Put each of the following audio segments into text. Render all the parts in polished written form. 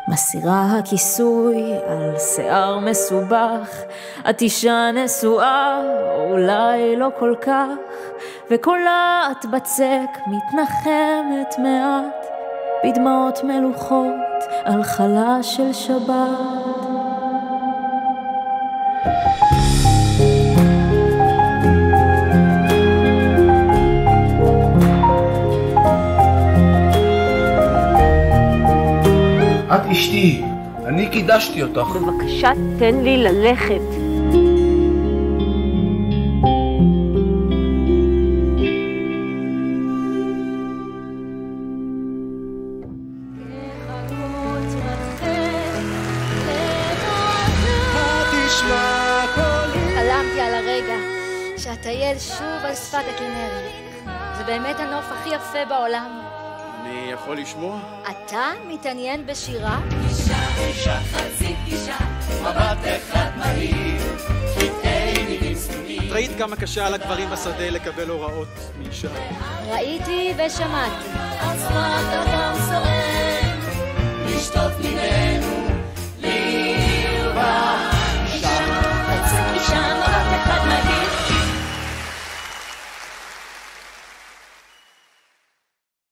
מסירה הכיסוי על שיער מסובך, את אישה נשואה, אולי לא כל כך, וקולת בצק מתנחמת מעט, בדמעות מלוכות על חלה של שבת. את אשתי, אני קידשתי אותך. בבקשה, תן לי ללכת. חלמתי על הרגע שאטייל שוב על שפת הכנרת. זה באמת הנוף הכי יפה בעולם. אני יכול לשמוע? אתה מתעניין בשירה? אישה חזית אישה, מבט אחד מהיר, קטעי מילים סתומים. את ראית כמה קשה על הגברים בשדה לקבל הוראות מאישה? ראיתי ושמעתי. על שפת אדם סוער, לשטוף ממנו ליבה. אישה חזית אישה, מבט אחד מהיר.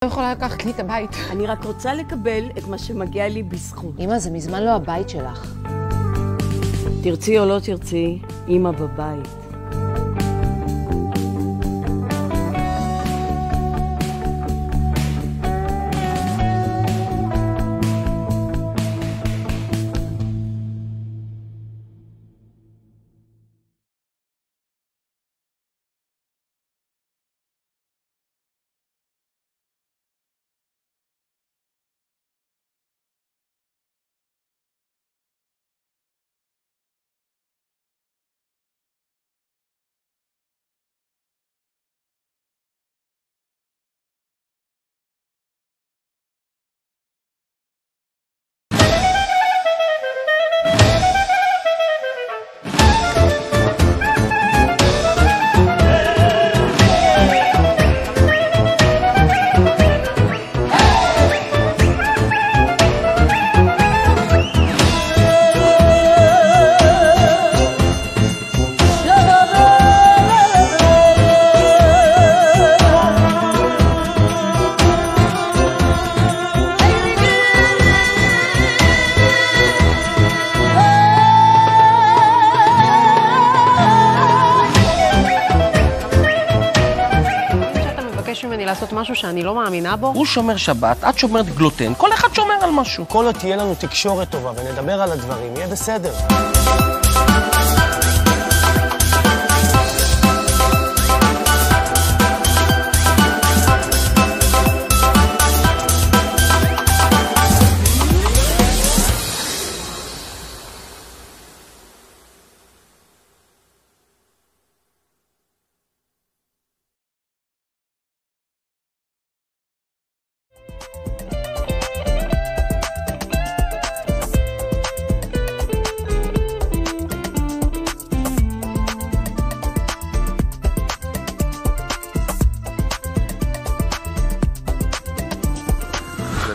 לא יכולה לקחת לי את הבית. אני רק רוצה לקבל את מה שמגיע לי בזכות. אמא, זה מזמן לא הבית שלך. תרצי או לא תרצי, אמא בבית. ממני לעשות משהו שאני לא מאמינה בו. הוא שומר שבת, את שומרת גלוטן, כל אחד שומר על משהו. כל עוד תהיה לנו תקשורת טובה ונדבר על הדברים, יהיה בסדר.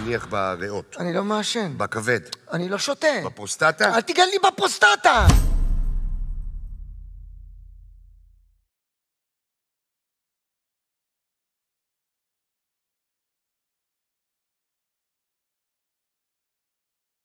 נניח בריאות. אני לא מעשן. בכבד. אני לא שותה. בפרוסטטה? אל תיגע לי בפרוסטטה!